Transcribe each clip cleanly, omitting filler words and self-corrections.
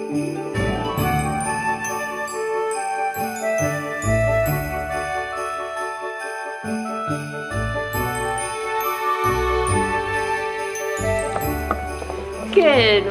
Good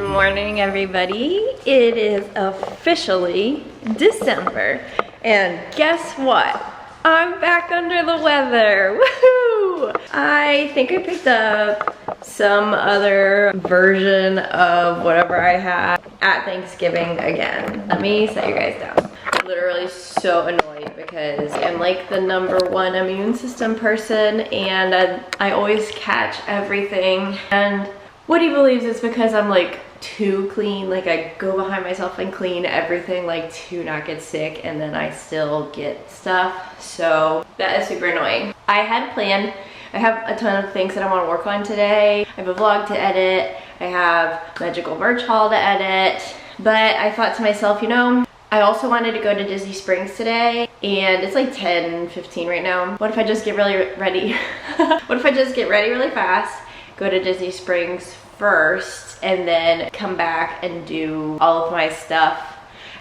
morning, everybody. It is officially December, and guess what? I'm back under the weather. Woohoo! I think I picked up some other version of whatever I had at Thanksgiving again. Let me set you guys down. I'm literally so annoyed because I'm like the #1 immune system person, and I always catch everything. And Woody believes it's because I'm like too clean, like I go behind myself and clean everything like to not get sick, and then I still get stuff. So that is super annoying. I had planned, I have a ton of things that I want to work on today. I have a vlog to edit, I have magical merch haul to edit, but I thought to myself, you know, I also wanted to go to Disney Springs today, and it's like 10:15 right now. What if I just get really ready? What if I just get ready really fast, go to Disney Springs first, and then come back and do all of my stuff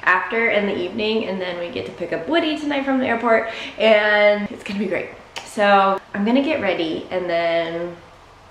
after in the evening, and then we get to pick up Woody tonight from the airport, and it's gonna be great. So I'm gonna get ready, and then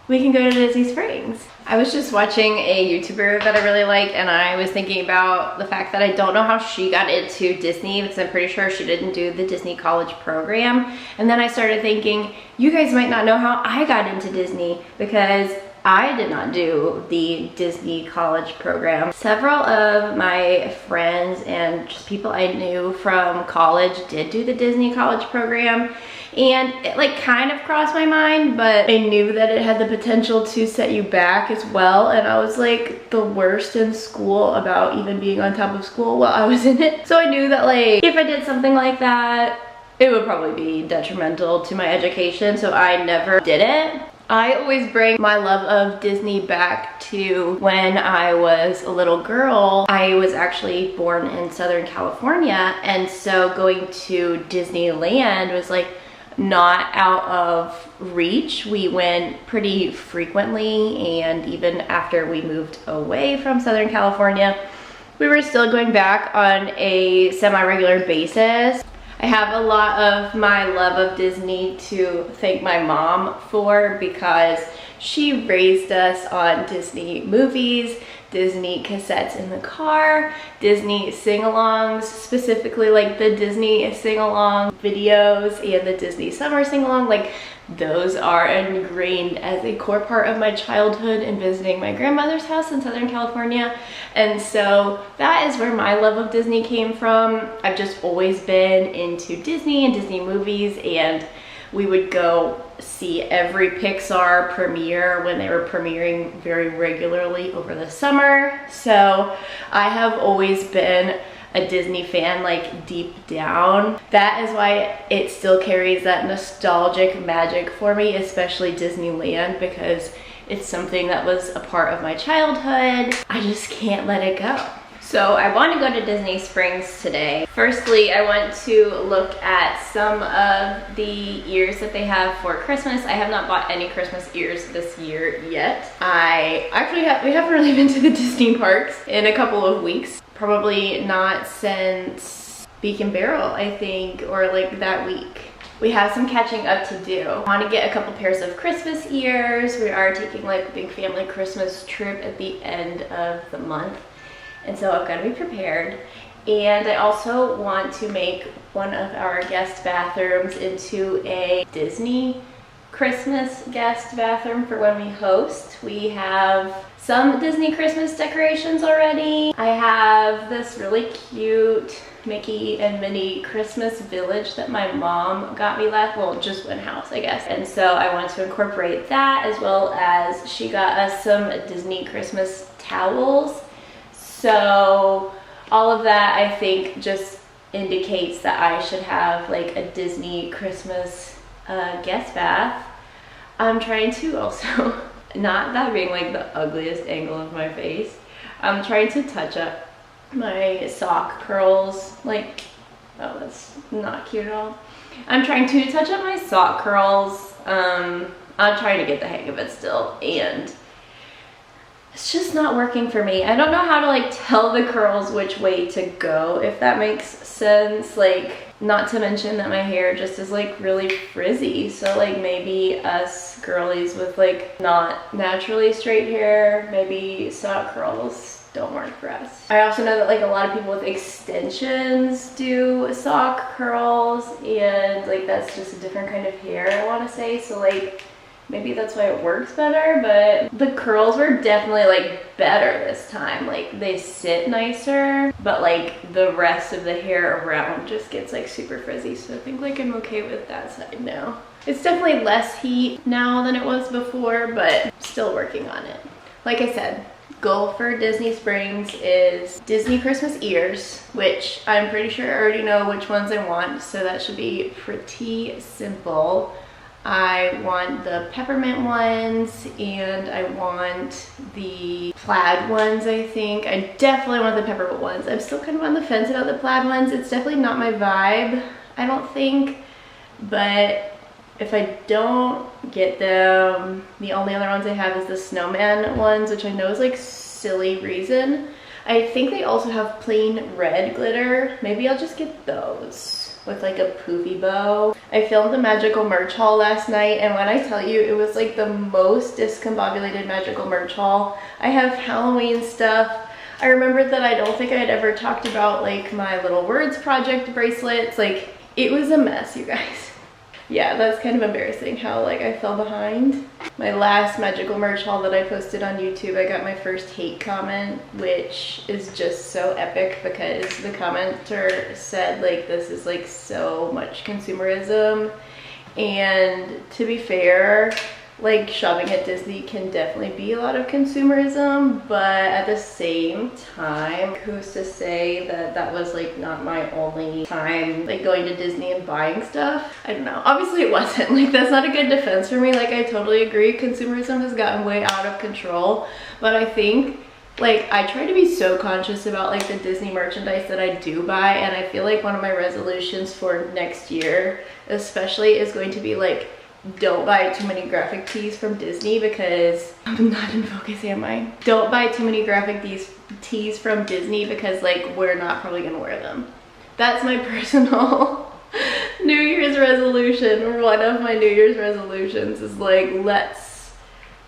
we can go to Disney Springs. I was just watching a YouTuber that I really like, and I was thinking about the fact that I don't know how she got into Disney, because I'm pretty sure she didn't do the Disney college program. And then I started thinking, you guys might not know how I got into Disney, because I did not do the Disney college program. Several of my friends and just people I knew from college did do the Disney college program, and it like kind of crossed my mind, but I knew that it had the potential to set you back as well, and I was like the worst in school about even being on top of school while I was in it. So I knew that like if I did something like that, it would probably be detrimental to my education, so I never did it. I always bring my love of Disney back to when I was a little girl. I was actually born in Southern California, and so going to Disneyland was like not out of reach. We went pretty frequently, and even after we moved away from Southern California, we were still going back on a semi-regular basis. I have a lot of my love of Disney to thank my mom for, because she raised us on Disney movies, Disney cassettes in the car, Disney sing-alongs, specifically like the Disney sing-along videos and the Disney summer sing-along. Like those are ingrained as a core part of my childhood and visiting my grandmother's house in Southern California. And so that is where my love of Disney came from. I've just always been into Disney and Disney movies, and we would go see every Pixar premiere when they were premiering very regularly over the summer. So I have always been a Disney fan, like deep down. That is why it still carries that nostalgic magic for me, especially Disneyland, because it's something that was a part of my childhood. I just can't let it go. So I want to go to Disney Springs today. Firstly, I want to look at some of the ears that they have for Christmas. I have not bought any Christmas ears this year yet. We haven't really been to the Disney parks in a couple of weeks. Probably not since Beacon Barrel, I think, or like that week. We have some catching up to do. I want to get a couple pairs of Christmas ears. We are taking like a big family Christmas trip at the end of the month, and so I've got to be prepared. And I also want to make one of our guest bathrooms into a Disney Christmas guest bathroom for when we host. We have some Disney Christmas decorations already. I have this really cute Mickey and Minnie Christmas village that my mom got me just one house, I guess. And so I want to incorporate that, as well as she got us some Disney Christmas towels. So all of that, I think, just indicates that I should have like a Disney Christmas guest bath. I'm trying to also, not that being like the ugliest angle of my face, I'm trying to touch up my sock curls. Like, oh, that's not cute at all. I'm trying to touch up my sock curls. I'm trying to get the hang of it still, and it's just not working for me. I don't know how to like tell the curls which way to go, if that makes sense. Like, not to mention that my hair just is like really frizzy. So like maybe us girlies with like not naturally straight hair, maybe sock curls don't work for us. I also know that like a lot of people with extensions do sock curls, and like that's just a different kind of hair, I want to say. So like maybe that's why it works better, but the curls were definitely like better this time. Like they sit nicer, but like the rest of the hair around just gets like super frizzy. So I think like I'm okay with that side now. It's definitely less heat now than it was before, but still working on it. Like I said, goal for Disney Springs is Disney Christmas ears, which I'm pretty sure I already know which ones I want, so that should be pretty simple. I want the peppermint ones, and I want the plaid ones, I think. I definitely want the peppermint ones. I'm still kind of on the fence about the plaid ones. It's definitely not my vibe, I don't think, but if I don't get them, the only other ones I have is the snowman ones, which I know is like silly reason. I think they also have plain red glitter. Maybe I'll just get those with like a poofy bow. I filmed the magical merch haul last night, and when I tell you, it was like the most discombobulated magical merch haul. I have Halloween stuff. I remembered that I don't think I had ever talked about like my little words project bracelets. Like, it was a mess, you guys. Yeah, that's kind of embarrassing how like I fell behind. My last magical merch haul that I posted on YouTube, I got my first hate comment, which is just so epic because the commenter said like this is like so much consumerism. And to be fair, like shopping at Disney can definitely be a lot of consumerism, but at the same time, who's to say that that was like not my only time like going to Disney and buying stuff? I don't know. Obviously it wasn't. Like, that's not a good defense for me. Like, I totally agree, consumerism has gotten way out of control, but I think like I try to be so conscious about like the Disney merchandise that I do buy, and I feel like one of my resolutions for next year especially is going to be like, don't buy too many graphic tees from Disney, because I'm not in focus, am I? Don't buy too many graphic tees from Disney because like we're not probably gonna wear them. That's my personal New Year's resolution. One of my New Year's resolutions is like, let's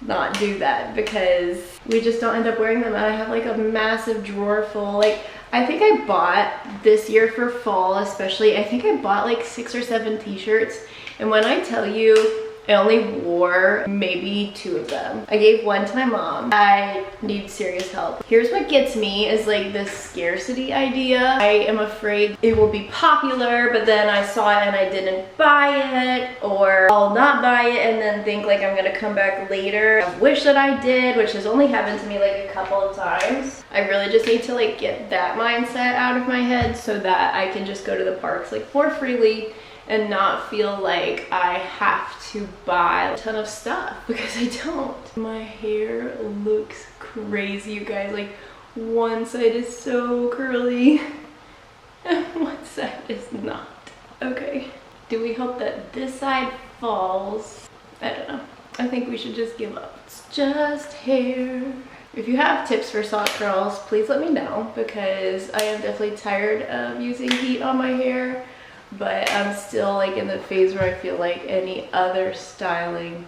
not do that because we just don't end up wearing them. And I have like a massive drawer full. Like, I think I bought this year for fall especially, I think I bought like 6 or 7 t-shirts. And when I tell you, I only wore maybe 2 of them. I gave one to my mom. I need serious help. Here's what gets me is like this scarcity idea. I am afraid it will be popular, but then I saw it and I didn't buy it, or I'll not buy it and then think like I'm gonna come back later. I wish that I did, which has only happened to me like a couple of times. I really just need to like get that mindset out of my head so that I can just go to the parks like more freely and not feel like I have to buy a ton of stuff, because I don't. My hair looks crazy, you guys. Like, one side is so curly and one side is not. Okay, do we hope that this side falls? I don't know. I think we should just give up. It's just hair. If you have tips for sock curls, please let me know, because I am definitely tired of using heat on my hair. But I'm still like in the phase where I feel like any other styling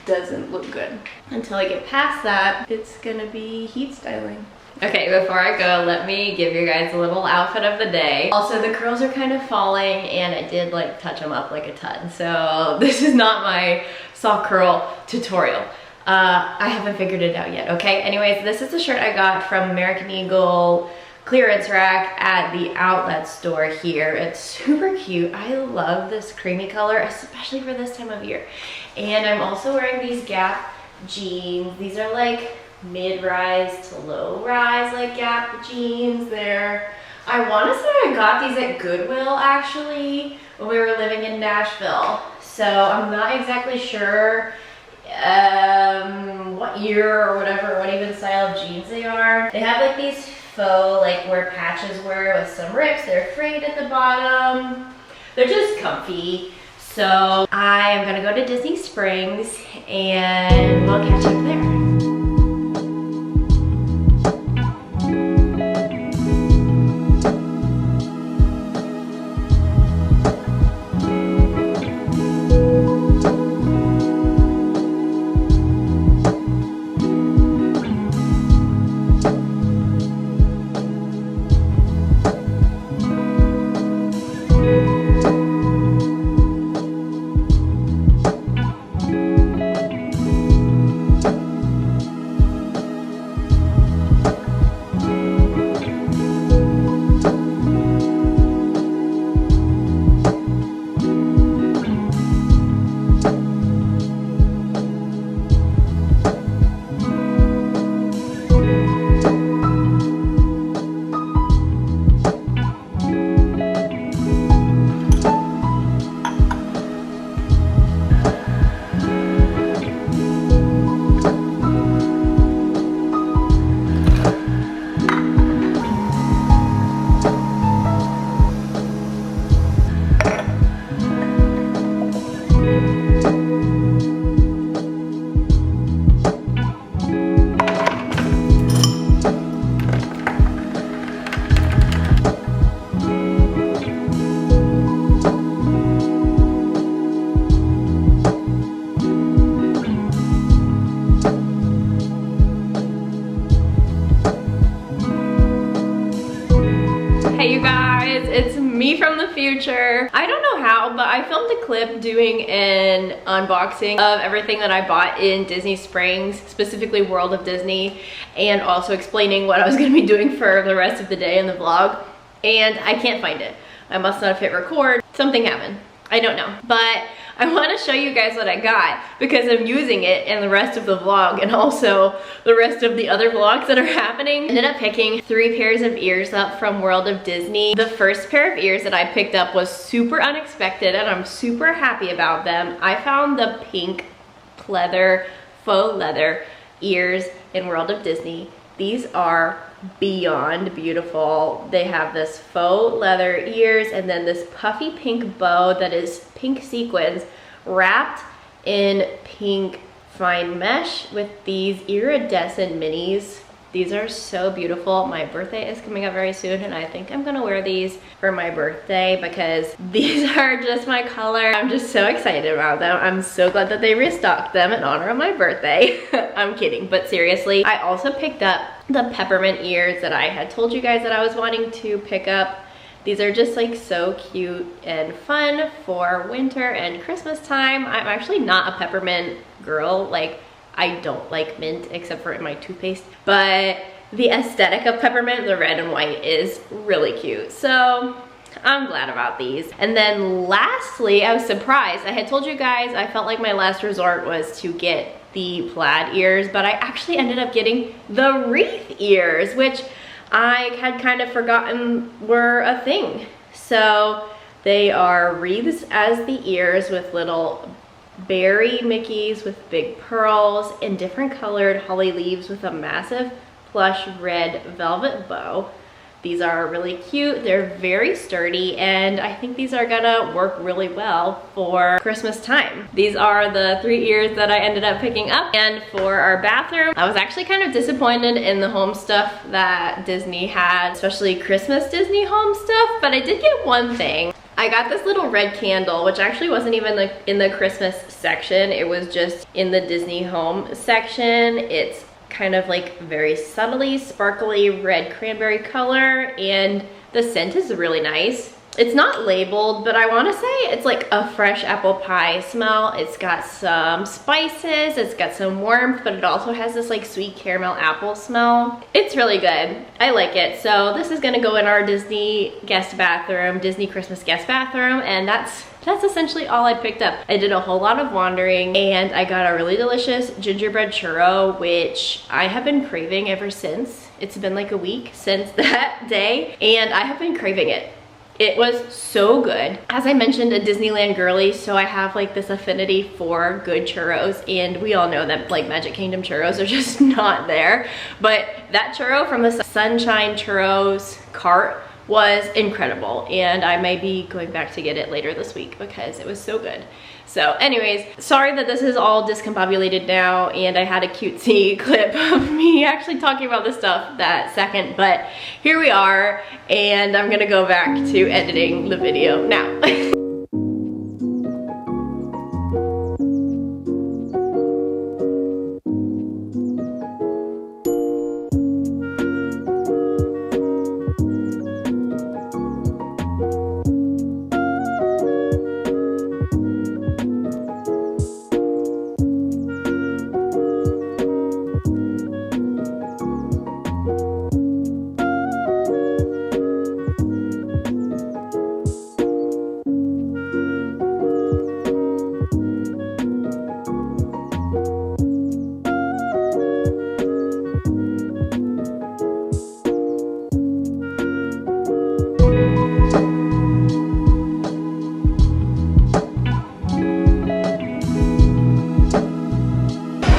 doesn't look good. Until I get past that, it's gonna be heat styling. Okay, before I go, let me give you guys a little outfit of the day. Also, the curls are kind of falling, and I did like touch them up like a ton. So this is not my sock curl tutorial. I haven't figured it out yet, okay? Anyways, this is the shirt I got from American Eagle clearance rack at the outlet store here. It's super cute. I love this creamy color, especially for this time of year. And I'm also wearing these Gap jeans. These are like mid-rise to low-rise like Gap jeans. I want to say I got these at Goodwill actually when we were living in Nashville. So I'm not exactly sure what year or whatever, what even style of jeans they are. They have like these faux, like where patches were with some rips. They're frayed at the bottom. They're just comfy. So I am gonna go to Disney Springs and we'll catch up there. Hey you guys, it's me from the future. I don't know how, but I filmed a clip doing an unboxing of everything that I bought in Disney Springs, specifically World of Disney, and also explaining what I was gonna be doing for the rest of the day in the vlog. And I can't find it. I must not have hit record. Something happened. I don't know. But I want to show you guys what I got because I'm using it in the rest of the vlog and also the rest of the other vlogs that are happening. I ended up picking 3 pairs of ears up from World of Disney. The first pair of ears that I picked up was super unexpected and I'm super happy about them. I found the pink pleather, faux leather ears in World of Disney. These are beyond beautiful. They have this faux leather ears and then this puffy pink bow that is pink sequins wrapped in pink fine mesh with these iridescent minis. These are so beautiful. My birthday is coming up very soon and I think I'm gonna wear these for my birthday because these are just my color. I'm just so excited about them. I'm so glad that they restocked them in honor of my birthday. I'm kidding, but seriously. I also picked up the peppermint ears that I had told you guys that I was wanting to pick up. These are just like so cute and fun for winter and Christmas time. I'm actually not a peppermint girl. Like, I don't like mint except for in my toothpaste, but the aesthetic of peppermint, the red and white, is really cute. So I'm glad about these. And then lastly, I was surprised. I had told you guys I felt like my last resort was to get the plaid ears, but I actually ended up getting the wreath ears, which I had kind of forgotten were a thing. So they are wreaths as the ears with little berry Mickeys with big pearls and different colored holly leaves with a massive plush red velvet bow. These are really cute. They're very sturdy and I think these are gonna work really well for Christmas time. These are the 3 ears that I ended up picking up. And for our bathroom, I was actually kind of disappointed in the home stuff that Disney had, especially Christmas Disney home stuff, but I did get one thing. I got this little red candle, which actually wasn't even in the Christmas section. It was just in the Disney home section. It's kind of like very subtly sparkly red cranberry color and the scent is really nice. It's not labeled, but I want to say it's like a fresh apple pie smell. It's got some spices, it's got some warmth, but it also has this like sweet caramel apple smell. It's really good. I like it. So this is gonna go in our Disney guest bathroom, Disney Christmas guest bathroom, and that's essentially all I picked up. I did a whole lot of wandering and I got a really delicious gingerbread churro, which I have been craving ever since. It's been like a week since that day and I have been craving it. It was so good. As I mentioned, a Disneyland girly, so I have like this affinity for good churros, and we all know that like Magic Kingdom churros are just not there. But that churro from the Sunshine Churros cart was incredible, and I may be going back to get it later this week because it was so good. So anyways, sorry that this is all discombobulated now and I had a cutesy clip of me actually talking about this stuff that second, but here we are and I'm gonna go back to editing the video now.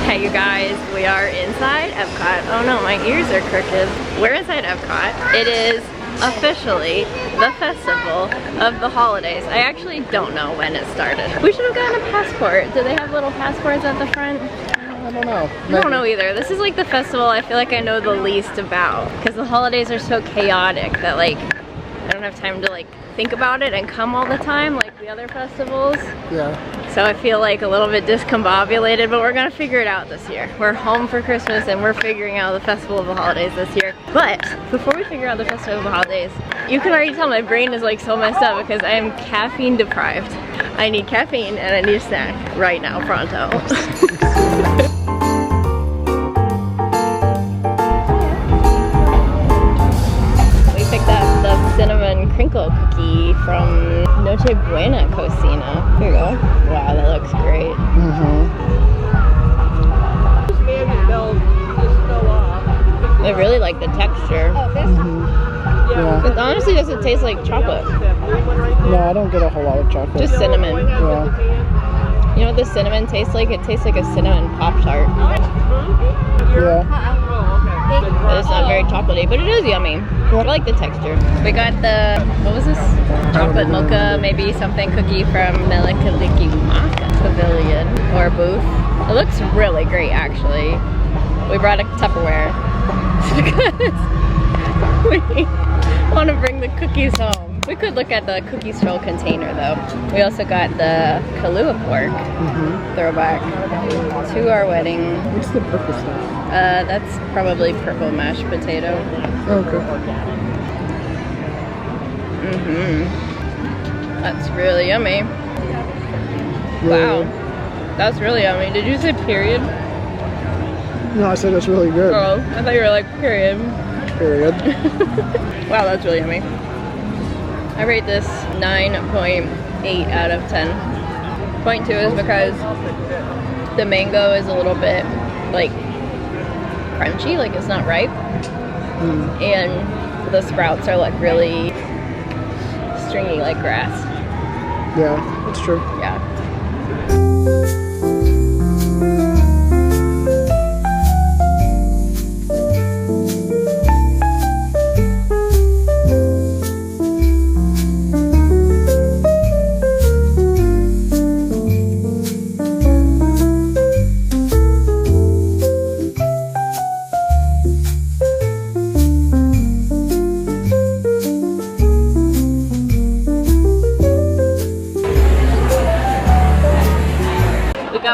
Okay, you guys, we are inside EPCOT. Oh no, my ears are crooked. We're inside EPCOT. It is officially the festival of the holidays. I actually don't know when it started. We should have gotten a passport. Do they have little passports at the front? I don't know. I don't know either. This is like the festival I feel like I know the least about because the holidays are so chaotic that like I don't have time to like think about it and come all the time like the other festivals. Yeah. So I feel like a little bit discombobulated, but we're gonna figure it out this year. We're home for Christmas and we're figuring out the Festival of the Holidays this year. But before we figure out the Festival of the Holidays, you can already tell my brain is like so messed up because I am caffeine deprived. I need caffeine and I need a snack right now, pronto. Picked up the cinnamon crinkle cookie from Noche Buena Cocina. Here you go. Wow, that looks great. I really like the texture. Yeah. It honestly doesn't taste like chocolate. No, I don't get a whole lot of chocolate. Just cinnamon. Yeah. You know what the cinnamon tastes like? It tastes like a cinnamon Pop-Tart. Yeah. It's not very chocolatey, but it is yummy. I like the texture. We got the, what was this? Chocolate mocha, maybe something cookie from Melikilikimaka Pavilion or booth. It looks really great, actually. We brought a Tupperware because we want to bring the cookies home. We could look at the cookie stroll container though. We also got the Kahlua pork throwback to our wedding. What's the purple stuff? That's probably purple mashed potato. Okay. That's really yummy. Really? Wow. That's really yummy. Did you say period? No, I said it's really good. Oh, I thought you were like period. Period. Wow, that's really yummy. I rate this 9.8 out of 10. 0.2 is because the mango is a little bit like crunchy, like it's not ripe. And the sprouts are like really stringy like grass. Yeah, that's true. Yeah.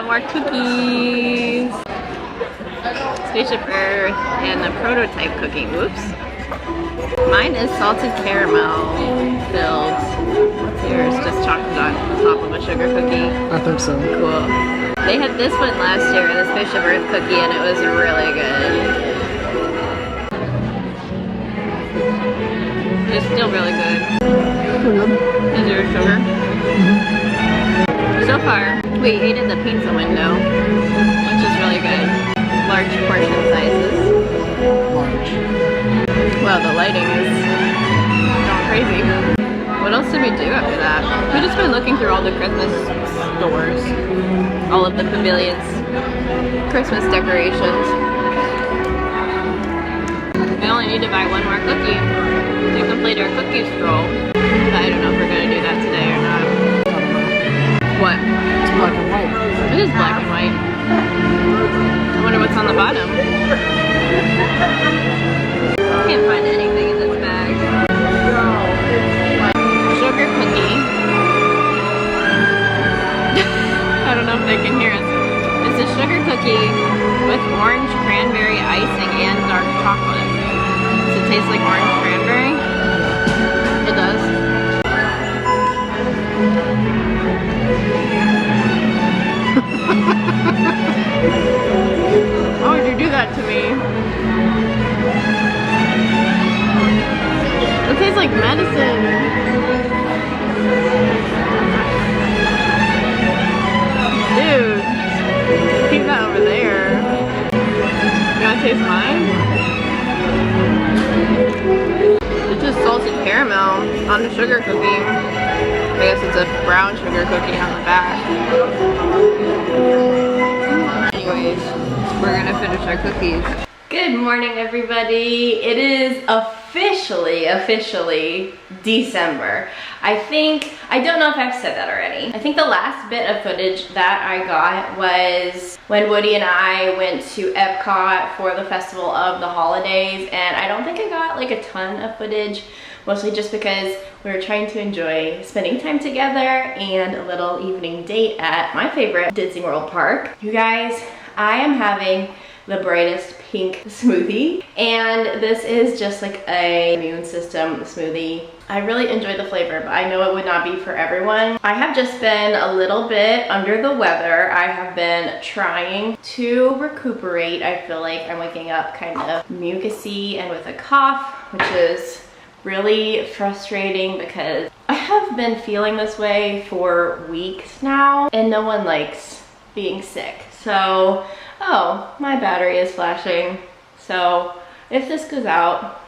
More cookies. Spaceship Earth and the prototype cookie. Whoops. Mine is salted caramel filled. What's yours? Just chocolate on top of a sugar cookie. I think so. Cool. They had this one last year, the Spaceship Earth cookie, and it was really good. It's still really good. Is yours sugar? So far, we ate in the pizza window, which is really good. Large portion sizes. Large. Wow, the lighting is going crazy. What else did we do after that? We just been looking through all the Christmas stores, all of the pavilions, Christmas decorations. We only need to buy one more cookie to complete our cookie stroll. But I don't know if we're going to do that today or not. What? It's black and white. It is black and white. I wonder what's on the bottom. Can't find anything in this bag. Sugar cookie. I don't know if they can hear us. It's a sugar cookie with orange cranberry icing and dark chocolate. Does it taste like orange cranberry? It does. Why would you do that to me? It tastes like medicine. Dude, keep that over there. You wanna taste mine? It's just salted caramel on the sugar cookie. I guess it's a brown sugar cookie on the back. Anyways, we're gonna finish our cookies. Good morning, everybody. It is officially officially December. I don't know if I've said that already. I think the last bit of footage that I got was when Woody and I went to EPCOT for the Festival of the Holidays, and I don't think I got like a ton of footage, mostly just because we were trying to enjoy spending time together and a little evening date at my favorite Disney World park. You guys, I am having the brightest pink smoothie, and this is just like a immune system smoothie. I really enjoy the flavor, but I know it would not be for everyone. I have just been a little bit under the weather. I have been trying to recuperate. I feel like I'm waking up kind of mucusy and with a cough, which is really frustrating because I have been feeling this way for weeks now, and no one likes being sick. So, oh, my battery is flashing. So if this goes out,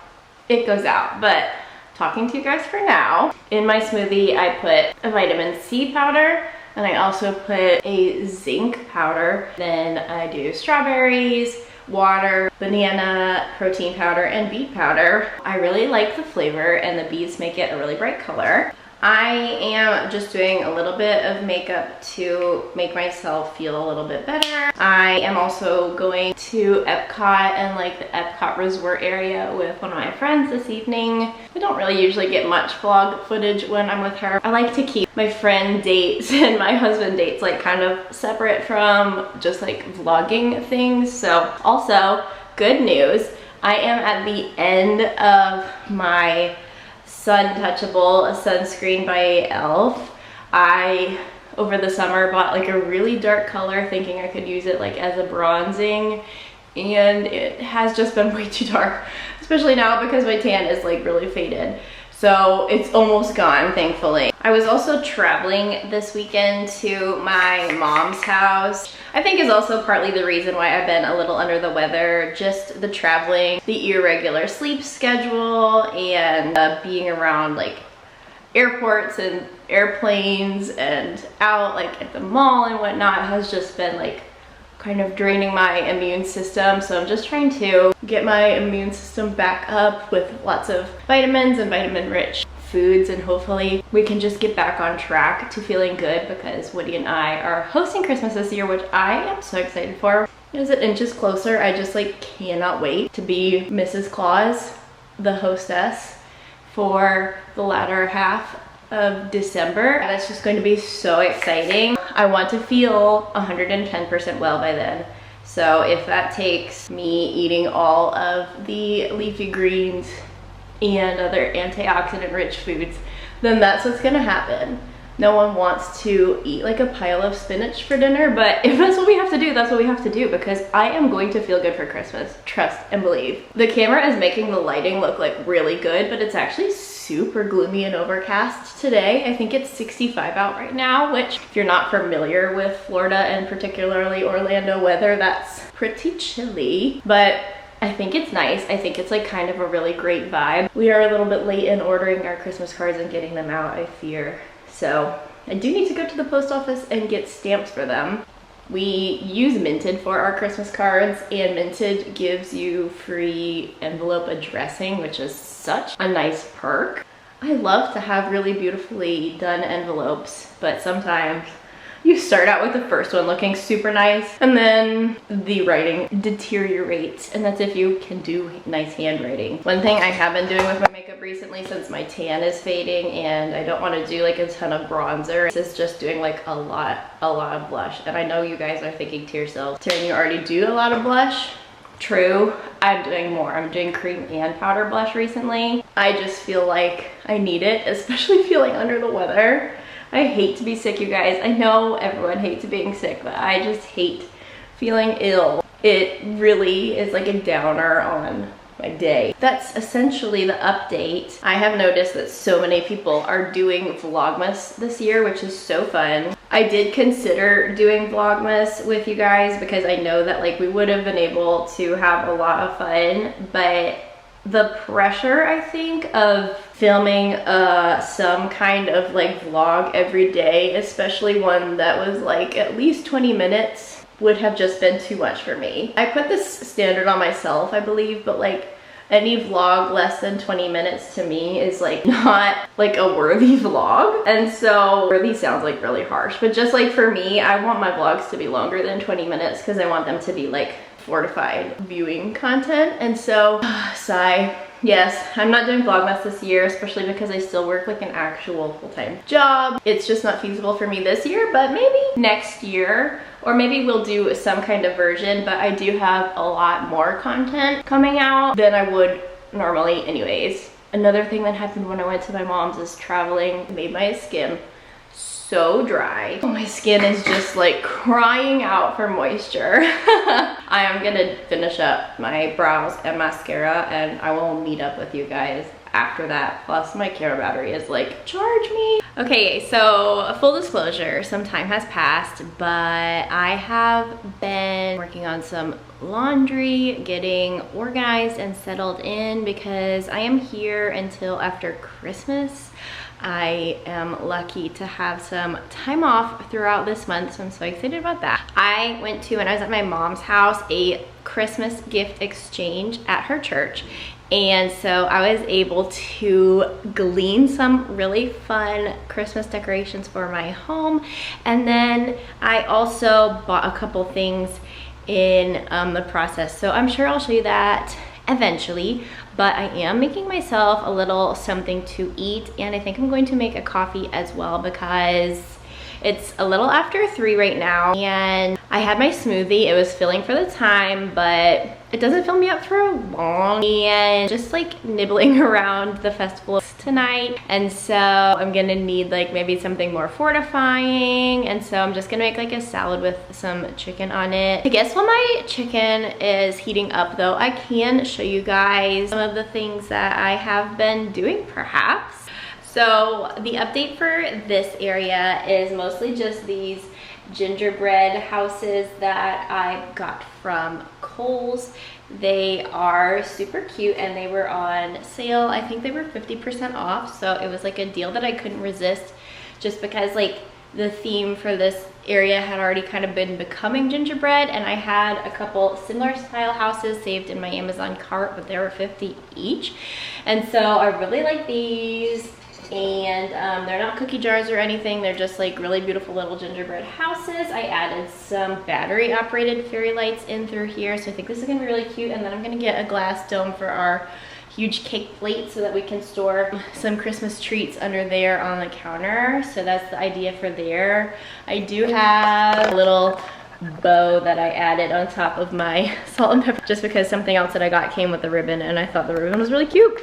it goes out. But talking to you guys for now, in my smoothie, I put a vitamin C powder, and I also put a zinc powder. Then I do strawberries, water, banana, protein powder, and beet powder. I really like the flavor, and the beets make it a really bright color. I am just doing a little bit of makeup to make myself feel a little bit better. I am also going to EPCOT and like the EPCOT resort area with one of my friends this evening. I don't really usually get much vlog footage when I'm with her. I like to keep my friend dates and my husband dates like kind of separate from just like vlogging things. So also, good news, I am at the end of my Sun Touchable sunscreen by e.l.f. I, over the summer, bought like a really dark color thinking I could use it like as a bronzing, and it has just been way too dark, especially now because my tan is like really faded. So it's almost gone, thankfully. I was also traveling this weekend to my mom's house. I think is also partly the reason why I've been a little under the weather, just the traveling, the irregular sleep schedule, and being around like airports and airplanes and out like at the mall and whatnot has just been like kind of draining my immune system. So I'm just trying to get my immune system back up with lots of vitamins and vitamin rich foods, and hopefully we can just get back on track to feeling good, because Woody and I are hosting Christmas this year, which I am so excited for. As it inches closer, I just like cannot wait to be Mrs. Claus, the hostess, for the latter half of December. That's just going to be so exciting. I want to feel 110% well by then. So if that takes me eating all of the leafy greens and other antioxidant rich foods, then that's what's gonna happen. No one wants to eat like a pile of spinach for dinner, but if that's what we have to do, that's what we have to do, because I am going to feel good for Christmas, trust and believe. The camera is making the lighting look like really good, but it's actually super gloomy and overcast today. I think it's 65 out right now, which if you're not familiar with Florida and particularly Orlando weather, that's pretty chilly, but I think it's nice. I think it's like kind of a really great vibe. We are a little bit late in ordering our Christmas cards and getting them out, I fear. So I do need to go to the post office and get stamps for them. We use Minted for our Christmas cards, and Minted gives you free envelope addressing, which is such a nice perk. I love to have really beautifully done envelopes, but sometimes you start out with the first one looking super nice, and then the writing deteriorates, and that's if you can do nice handwriting. One thing I have been doing with my makeup recently, since my tan is fading and I don't want to do like a ton of bronzer, is just doing like a lot of blush. And I know you guys are thinking to yourselves, Taryn, you already do a lot of blush. True, I'm doing more. I'm doing cream and powder blush recently. I just feel like I need it, especially feeling under the weather. I hate to be sick, you guys. I know everyone hates being sick, but I just hate feeling ill. It really is like a downer on my day. That's essentially the update. I have noticed that so many people are doing Vlogmas this year, which is so fun. I did consider doing Vlogmas with you guys because I know that like we would have been able to have a lot of fun, but the pressure, I think, of filming some kind of like vlog every day, especially one that was like at least 20 minutes, would have just been too much for me. I put this standard on myself, I believe, but like any vlog less than 20 minutes to me is like not like a worthy vlog. And so worthy sounds like really harsh, but just like for me, I want my vlogs to be longer than 20 minutes because I want them to be like fortified viewing content. And so sigh. Yes, I'm not doing Vlogmas this year, especially because I still work like an actual full-time job. It's just not feasible for me this year, but maybe next year, or maybe we'll do some kind of version, but I do have a lot more content coming out than I would normally anyways. Another thing that happened when I went to my mom's is traveling made my skin so dry. My skin is just like crying out for moisture. I am gonna finish up my brows and mascara and I will meet up with you guys after that. Plus my camera battery is like, charge me. Okay, so full disclosure, some time has passed, but I have been working on some laundry, getting organized and settled in because I am here until after Christmas. I am lucky to have some time off throughout this month, so I'm so excited about that. I went to, when I was at my mom's house, a Christmas gift exchange at her church. And so I was able to glean some really fun Christmas decorations for my home. And then I also bought a couple things in the process. So I'm sure I'll show you that eventually, but I am making myself a little something to eat, and I think I'm going to make a coffee as well because it's a little after 3 right now, and I had my smoothie. It was filling for the time, but it doesn't fill me up for long, and just like nibbling around the festival tonight. And so I'm gonna need like maybe something more fortifying, and so I'm just gonna make like a salad with some chicken on it. I guess while my chicken is heating up though, I can show you guys some of the things that I have been doing perhaps. So the update for this area is mostly just these gingerbread houses that I got from Kohl's. They are super cute and they were on sale. I think they were 50% off, so it was like a deal that I couldn't resist just because like the theme for this area had already kind of been becoming gingerbread, and I had a couple similar style houses saved in my Amazon cart, but they were 50 each. And so I really like these. And they're not cookie jars or anything, they're just like really beautiful little gingerbread houses. I added some battery operated fairy lights in through here, so I think this is gonna be really cute. And then I'm gonna get a glass dome for our huge cake plate so that we can store some Christmas treats under there on the counter. So that's the idea for there. I do have a little bow that I added on top of my salt and pepper just because something else that I got came with the ribbon and I thought the ribbon was really cute.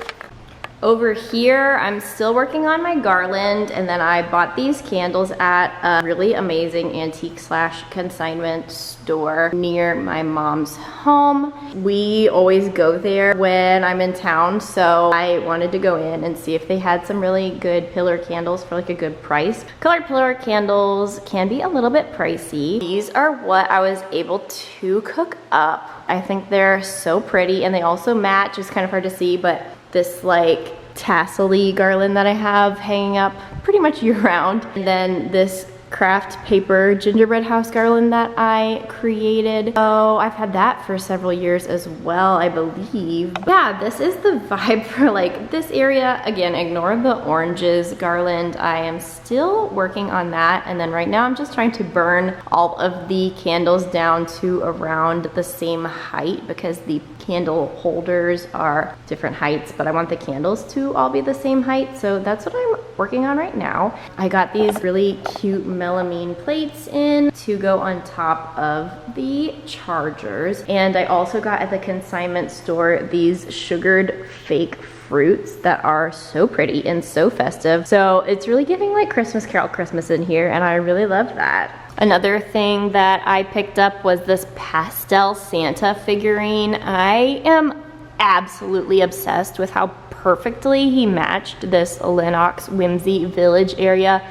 Over here, I'm still working on my garland, and then I bought these candles at a really amazing antique / consignment store near my mom's home. We always go there when I'm in town, so I wanted to go in and see if they had some really good pillar candles for like a good price. Colored pillar candles can be a little bit pricey. These are what I was able to cook up. I think they're so pretty, and they also match. It's kind of hard to see, but this like tassel-y garland that I have hanging up pretty much year round. And then this craft paper gingerbread house garland that I created. So I've had that for several years as well, I believe. Yeah, this is the vibe for like this area. Again, ignore the oranges garland. I am still working on that. And then right now I'm just trying to burn all of the candles down to around the same height because the candle holders are different heights, but I want the candles to all be the same height. So that's what I'm working on right now. I got these really cute melamine plates in to go on top of the chargers. And I also got at the consignment store these sugared fake fruits that are so pretty and so festive. So it's really giving like Christmas Carol Christmas in here, and I really love that. Another thing that I picked up was this pastel Santa figurine. I am absolutely obsessed with how perfectly he matched this Lenox Whimsy Village area.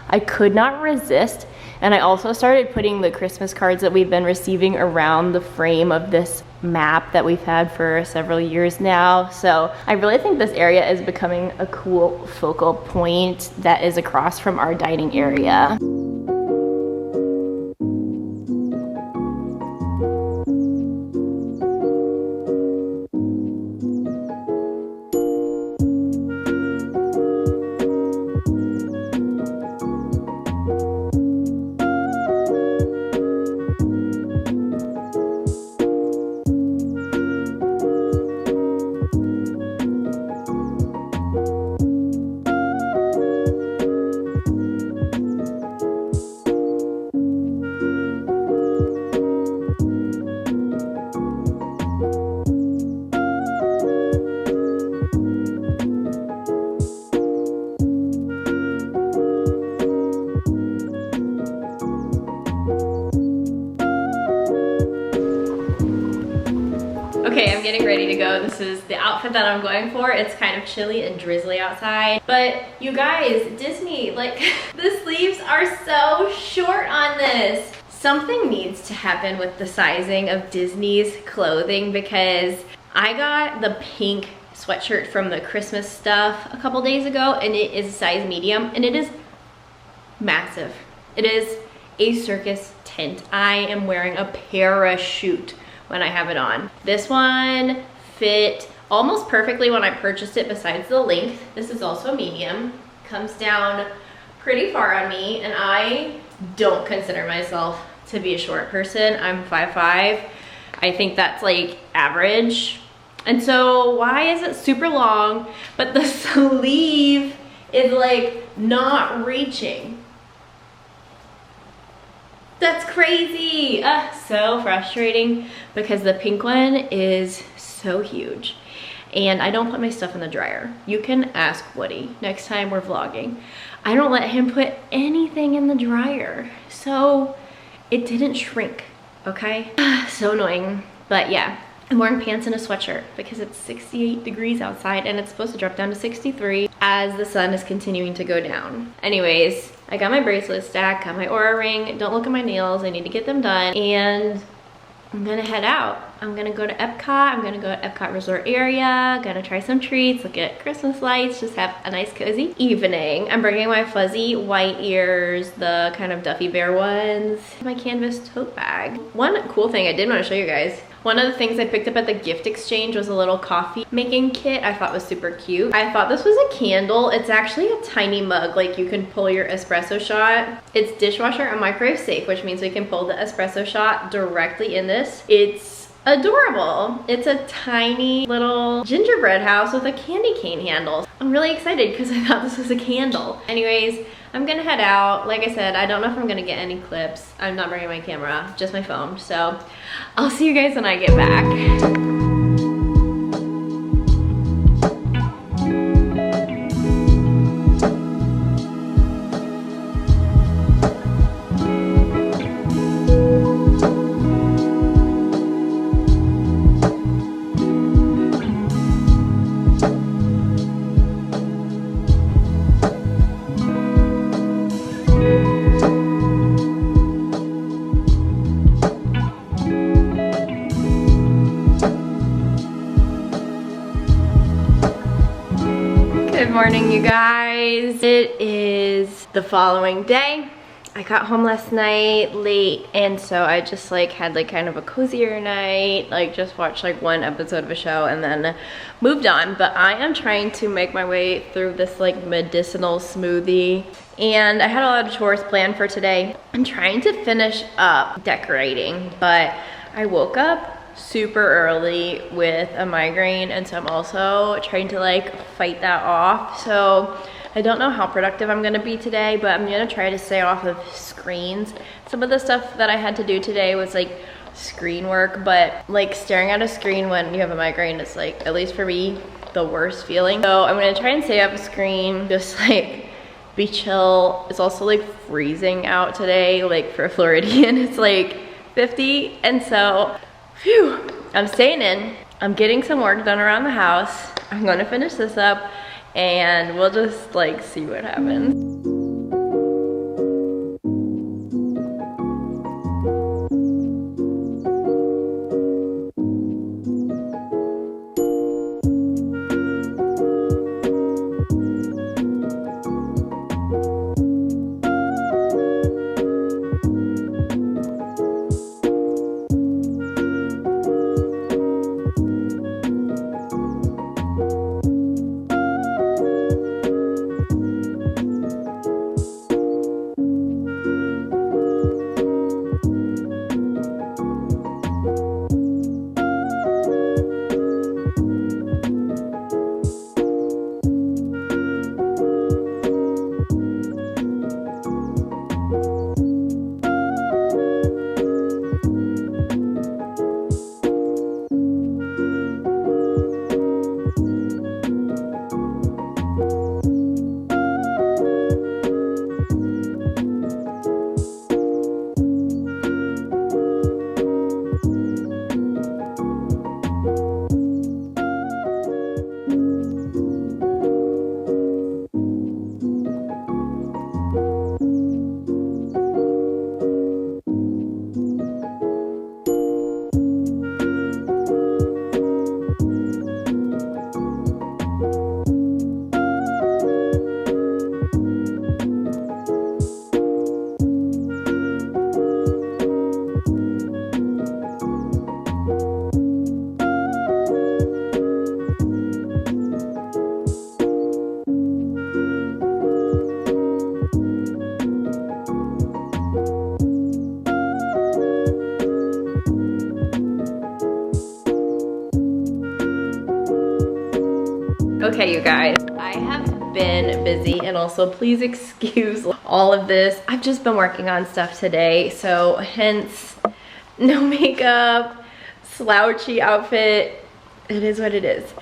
I could not resist. And I also started putting the Christmas cards that we've been receiving around the frame of this map that we've had for several years now. So I really think this area is becoming a cool focal point that is across from our dining area. ago, this is the outfit that I'm going for. It's kind of chilly and drizzly outside. But you guys, Disney, like the sleeves are so short on this. Something needs to happen with the sizing of Disney's clothing because I got the pink sweatshirt from the Christmas stuff a couple days ago and it is a size medium and it is massive. It is a circus tent. I am wearing a parachute when I have it on. This one fit almost perfectly when I purchased it besides the length. This is also medium. Comes down pretty far on me and I don't consider myself to be a short person. I'm 5'5". I think that's like average. And so why is it super long, but the sleeve is like not reaching? That's crazy. So frustrating because the pink one is so huge and I don't put my stuff in the dryer. You can ask Woody next time we're vlogging. I don't let him put anything in the dryer. So it didn't shrink, okay? So annoying, but yeah. I'm wearing pants and a sweatshirt because it's 68 degrees outside and it's supposed to drop down to 63 as the sun is continuing to go down. Anyways, I got my bracelet stacked, got my Aura ring. Don't look at my nails, I need to get them done. And I'm gonna head out. I'm gonna go to EPCOT. I'm gonna go to EPCOT Resort area. Gonna try some treats, look at Christmas lights, just have a nice cozy evening. I'm bringing my fuzzy white ears, the kind of Duffy Bear ones, my canvas tote bag. One cool thing I did want to show you guys. One of the things I picked up at the gift exchange was a little coffee making kit I thought was super cute. I thought this was a candle. It's actually a tiny mug, like you can pull your espresso shot. It's dishwasher and microwave safe, which means we can pull the espresso shot directly in this. It's adorable. It's a tiny little gingerbread house with a candy cane handle. I'm really excited because I thought this was a candle. Anyways, I'm gonna head out. Like I said, I don't know if I'm gonna get any clips. I'm not bringing my camera, just my phone. So I'll see you guys when I get back. Good morning, you guys. It is the following day. I got home last night late and so I just like had like kind of a cozier night, like just watched like one episode of a show and then moved on. But I am trying to make my way through this like medicinal smoothie and I had a lot of chores planned for today. I'm trying to finish up decorating, but I woke up super early with a migraine and so I'm also trying to like fight that off. So I don't know how productive I'm gonna be today, but I'm gonna try to stay off of screens. Some of the stuff that I had to do today was like screen work, but like staring at a screen when you have a migraine is like, at least for me, the worst feeling. So I'm gonna try and stay off a screen, just like be chill. It's also like freezing out today, like for a Floridian, it's like 50. And so, phew, I'm staying in. I'm getting some work done around the house. I'm gonna finish this up and we'll just like see what happens. Okay, you guys, I have been busy, and also please excuse all of this. I've just been working on stuff today, so hence no makeup, slouchy outfit. It is what it is.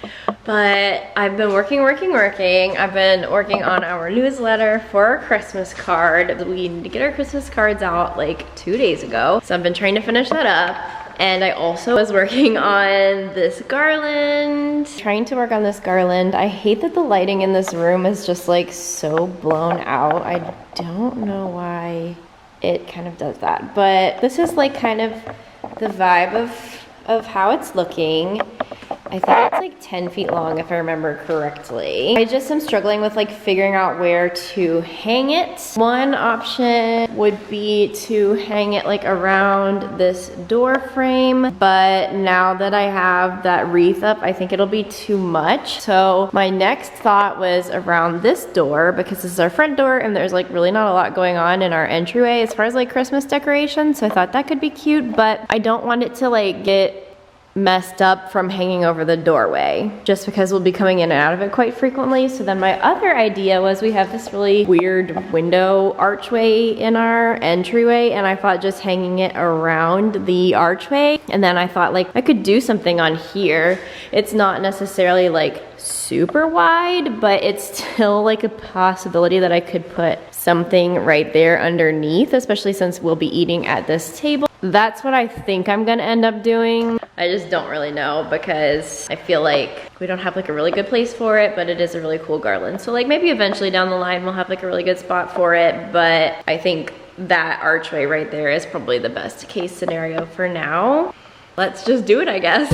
But I've been working. I've been working on our newsletter for our Christmas card. We need to get our Christmas cards out like 2 days ago. So I've been trying to finish that up. And I also was working on this garland. Trying to work on this garland. I hate that the lighting in this room is just like so blown out. I don't know why it kind of does that. But this is like kind of the vibe of how it's looking. I think it's like 10 feet long if I remember correctly. I just am struggling with like figuring out where to hang it. One option would be to hang it like around this door frame, but now that I have that wreath up, I think it'll be too much. So my next thought was around this door, because this is our front door and there's like really not a lot going on in our entryway as far as like Christmas decorations. So I thought that could be cute, but I don't want it to like get messed up from hanging over the doorway, just because we'll be coming in and out of it quite frequently. So then my other idea was, we have this really weird window archway in our entryway, and I thought just hanging it around the archway. And then I thought like I could do something on here. It's not necessarily like super wide, but it's still like a possibility that I could put something right there underneath, especially since we'll be eating at this table. That's what I think I'm gonna end up doing. I just don't really know, because I feel like we don't have like a really good place for it, but it is a really cool garland. So like maybe eventually down the line we'll have like a really good spot for it, but I think that archway right there is probably the best case scenario for now. Let's just do it, I guess.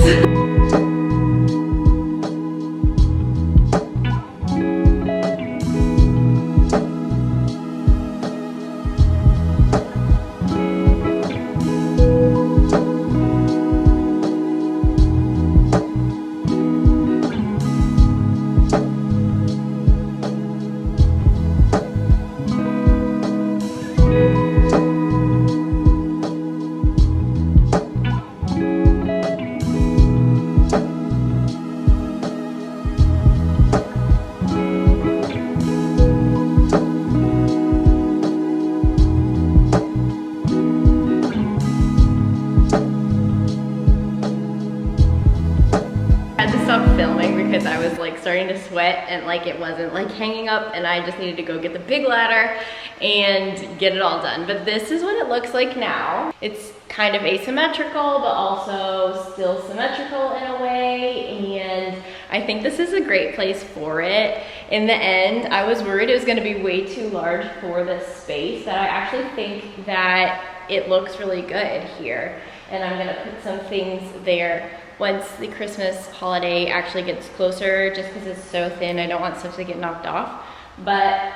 Filming because I was like starting to sweat and like it wasn't like hanging up, and I just needed to go get the big ladder and get it all done. But this is what it looks like now. It's kind of asymmetrical, but also still symmetrical in a way, and I think this is a great place for it. In the end, I was worried it was going to be way too large for this space, but I actually think that it looks really good here, and I'm going to put some things there once the Christmas holiday actually gets closer, just because it's so thin. I don't want stuff to get knocked off. But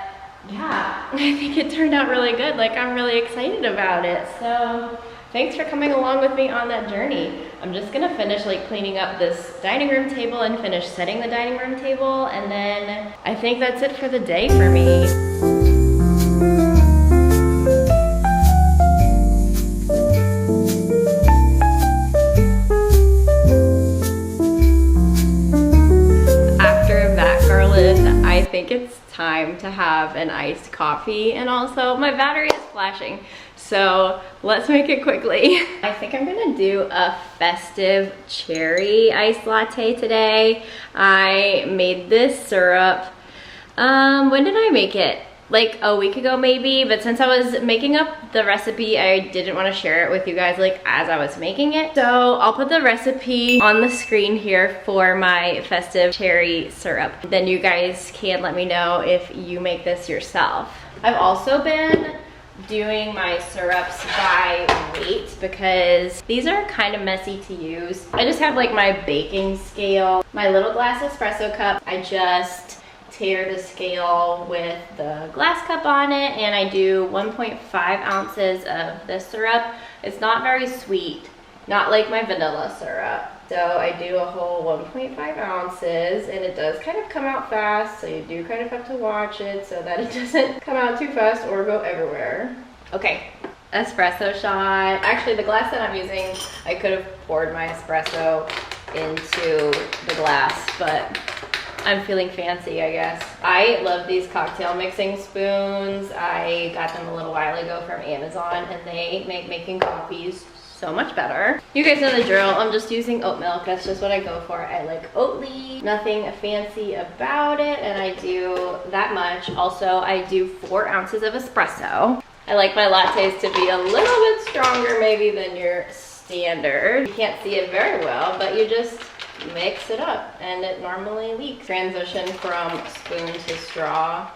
yeah, I think it turned out really good. Like, I'm really excited about it. So thanks for coming along with me on that journey. I'm just gonna finish like cleaning up this dining room table and finish setting the dining room table, and then I think that's it for the day for me. I think it's time to have an iced coffee, and also my battery is flashing, so let's make it quickly. I think I'm gonna do a festive cherry iced latte today. I made this syrup, when did I make it? Like a week ago maybe, but since I was making up the recipe, I didn't want to share it with you guys like as I was making it. So I'll put the recipe on the screen here for my festive cherry syrup. Then you guys can let me know if you make this yourself. I've also been doing my syrups by weight because these are kind of messy to use. I just have like my baking scale, my little glass espresso cup. I just tear the scale with the glass cup on it, and I do 1.5 ounces of this syrup. It's not very sweet, not like my vanilla syrup. So I do a whole 1.5 ounces, and it does kind of come out fast, so you do kind of have to watch it so that it doesn't come out too fast or go everywhere. Okay, espresso shot. Actually, the glass that I'm using, I could have poured my espresso into the glass, but I'm feeling fancy, I guess. I love these cocktail mixing spoons. I got them a little while ago from Amazon, and they make making coffees so much better. You guys know the drill. I'm just using oat milk. That's just what I go for. I like Oatly. Nothing fancy about it, and I do that much. Also, I do 4 ounces of espresso. I like my lattes to be a little bit stronger maybe than your standard. You can't see it very well, but you just mix it up and it normally leaks. Transition from spoon to straw.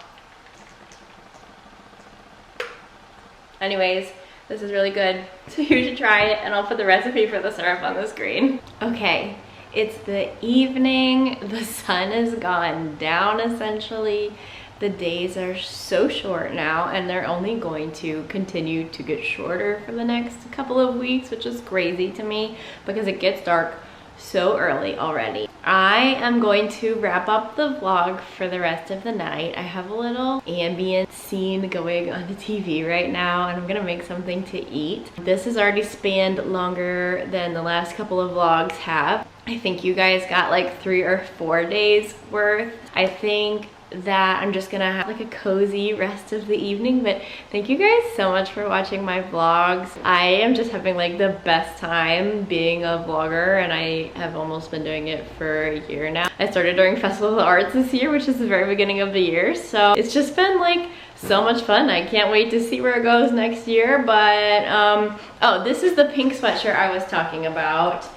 Anyways, this is really good, so you should try it, and I'll put the recipe for the syrup on the screen. Okay, it's the evening. The sun has gone down essentially. The days are so short now, and they're only going to continue to get shorter for the next couple of weeks, which is crazy to me because it gets dark so early already. I am going to wrap up the vlog for the rest of the night. I have a little ambient scene going on the TV right now, and I'm gonna make something to eat. This has already spanned longer than the last couple of vlogs have. I think you guys got like 3 or 4 days worth. I think that I'm just gonna have like a cozy rest of the evening, but thank you guys so much for watching my vlogs. I am just having like the best time being a vlogger, and I have almost been doing it for a year now. I started during Festival of the Arts this year, which is the very beginning of the year, so it's just been like so much fun. I can't wait to see where it goes next year. But oh, this is the pink sweatshirt I was talking about.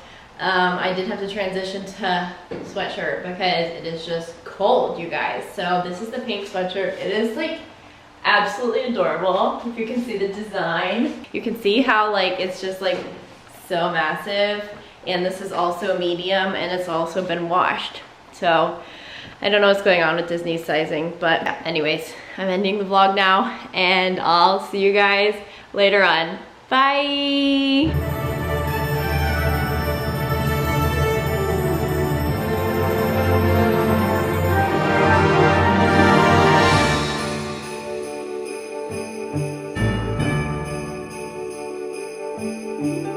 I did have to transition to sweatshirt because it is just cold, you guys. So this is the pink sweatshirt. It is like absolutely adorable. If you can see the design, you can see how like it's just like so massive. And this is also medium, and it's also been washed. So I don't know what's going on with Disney's sizing, but yeah, anyways, I'm ending the vlog now, and I'll see you guys later on. Bye. Thank you.